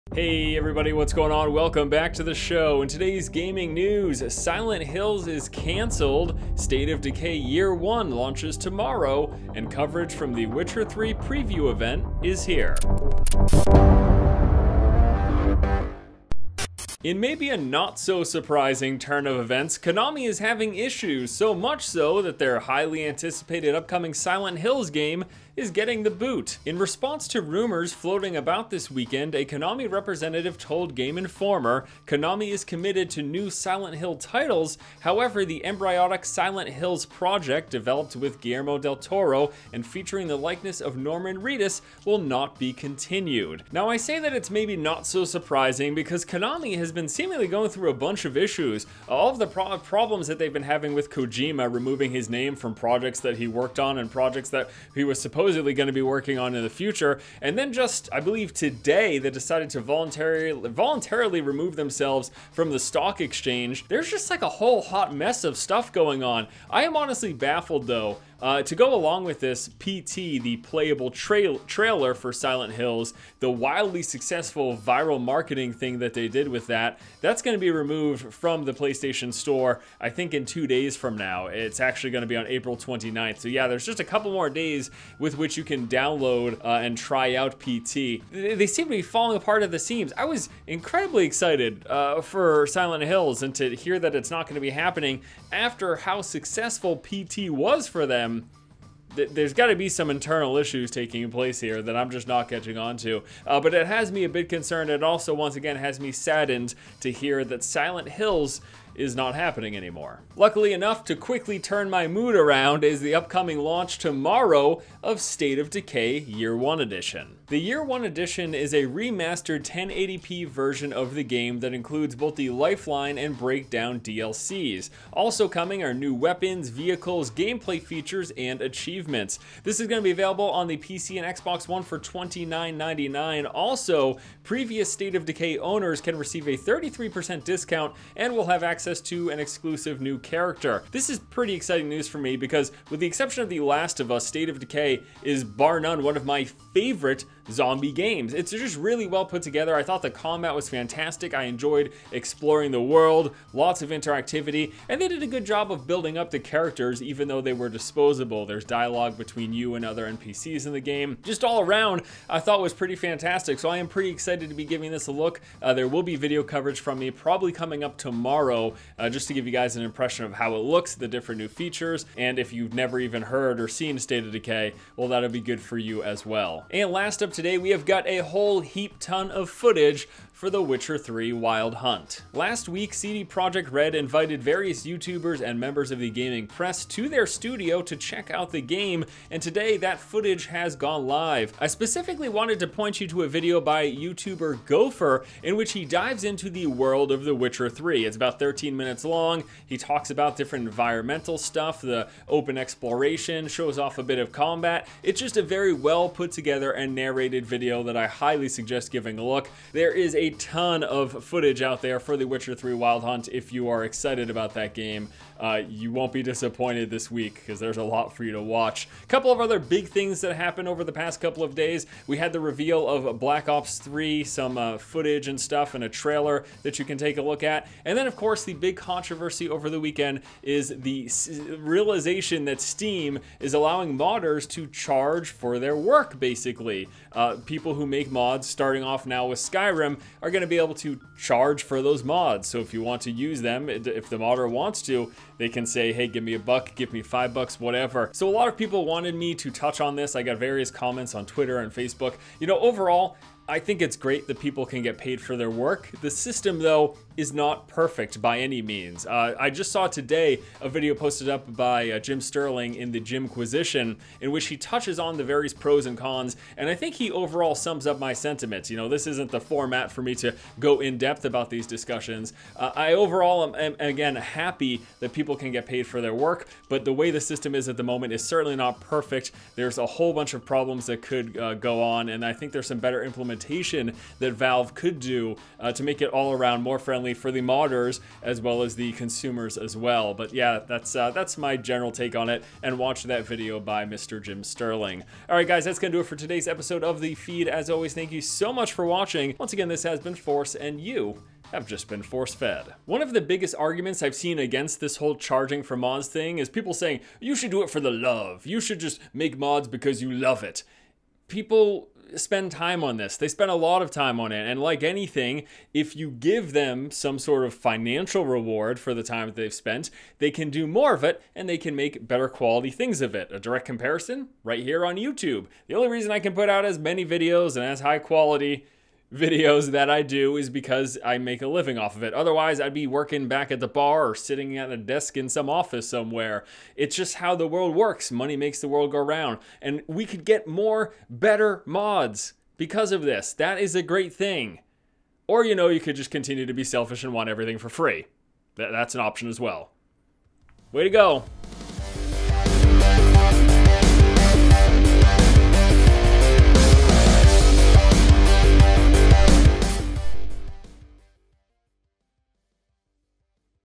Hey everybody, what's going on? Welcome back to the show. In today's gaming news, Silent Hills is canceled, State of Decay Year 1 launches tomorrow, and coverage from the Witcher 3 preview event is here. In maybe a not so surprising turn of events, Konami is having issues, so much so that their highly anticipated upcoming Silent Hills game is getting the boot. In response to rumors floating about this weekend, a Konami representative told Game Informer, Konami is committed to new Silent Hill titles, however the embryonic Silent Hills project developed with Guillermo del Toro and featuring the likeness of Norman Reedus will not be continued. Now I say that it's maybe not so surprising because Konami has been seemingly going through a bunch of issues. All of the problems that they've been having with Kojima removing his name from projects that he worked on and projects that he was supposedly going to be working on in the future, and then just, I believe today, they decided to voluntarily remove themselves from the stock exchange. There's just like a whole hot mess of stuff going on. I am honestly baffled though. To go along with this, PT, the playable trailer for Silent Hills, the wildly successful viral marketing thing that they did with that's going to be removed from the PlayStation Store, I think in 2 days from now. It's actually going to be on April 29th. So yeah, there's just a couple more days with which you can download and try out PT. They seem to be falling apart at the seams. I was incredibly excited for Silent Hills, and to hear that it's not going to be happening after how successful PT was for them, there's got to be some internal issues taking place here that I'm just not catching on to. But it has me a bit concerned. It also, once again, has me saddened to hear that Silent Hills is not happening anymore. Luckily enough, to quickly turn my mood around is the upcoming launch tomorrow of State of Decay Year 1 Edition. The Year 1 Edition is a remastered 1080p version of the game that includes both the Lifeline and Breakdown DLCs. Also coming are new weapons, vehicles, gameplay features, and achievements. This is going to be available on the PC and Xbox One for $29.99. Also, previous State of Decay owners can receive a 33% discount and will have access to an exclusive new character. This is pretty exciting news for me because, with the exception of The Last of Us, State of Decay is bar none one of my favorite zombie games. It's just really well put together. I thought the combat was fantastic. I enjoyed exploring the world, lots of interactivity, and they did a good job of building up the characters even though they were disposable. There's dialogue between you and other NPCs in the game. Just all around, I thought was pretty fantastic, so I am pretty excited to be giving this a look. There will be video coverage from me probably coming up tomorrow, just to give you guys an impression of how it looks, the different new features, and if you've never even heard or seen State of Decay, well, that'll be good for you as well. And last up today, we have got a whole heap ton of footage for The Witcher 3 Wild Hunt. Last week, CD Projekt Red invited various YouTubers and members of the gaming press to their studio to check out the game, and today that footage has gone live. I specifically wanted to point you to a video by YouTuber Gopher in which he dives into the world of The Witcher 3. It's about 13 minutes long. He talks about different environmental stuff, the open exploration, shows off a bit of combat. It's just a very well put together and narrated video that I highly suggest giving a look. There is a ton of footage out there for The Witcher 3 Wild Hunt. If you are excited about that game, you won't be disappointed this week because there's a lot for you to watch. A couple of other big things that happened over the past couple of days. We had the reveal of Black Ops 3, some footage and stuff, and a trailer that you can take a look at. And then, of course, the big controversy over the weekend is the realization that Steam is allowing modders to charge for their work, basically. People who make mods, starting off now with Skyrim, are going to be able to charge for those mods. So if you want to use them, if the modder wants to, they can say, hey, give me $1, give me $5, whatever. So a lot of people wanted me to touch on this. I got various comments on Twitter and Facebook. You know, overall, I think it's great that people can get paid for their work. The system, though, is not perfect by any means. I just saw today a video posted up by Jim Sterling in the Jimquisition in which he touches on the various pros and cons, and I think he overall sums up my sentiments. You know, this isn't the format for me to go in depth about these discussions. I overall am again happy that people can get paid for their work, but the way the system is at the moment is certainly not perfect. There's a whole bunch of problems that could go on, and I think there's some better implementation implementation that Valve could do to make it all around more friendly for the modders as well as the consumers as well. But yeah, that's my general take on it, and watch that video by Mr. Jim Sterling. All right, guys, that's gonna do it for today's episode of The Feed. As always, thank you so much for watching. Once again, this has been Force, and you have just been force-fed. One of the biggest arguments I've seen against this whole charging for mods thing is people saying, you should do it for the love. You should just make mods because you love it. People spend time on this. They spend a lot of time on it. And like anything, if you give them some sort of financial reward for the time that they've spent, they can do more of it and they can make better quality things of it. A direct comparison right here on YouTube. The only reason I can put out as many videos and as high quality videos that I do is because I make a living off of it. Otherwise, I'd be working back at the bar or sitting at a desk in some office somewhere. It's just how the world works. Money makes the world go round. And we could get more, better mods because of this. That is a great thing. Or, you know, you could just continue to be selfish and want everything for free. That's an option as well. Way to go.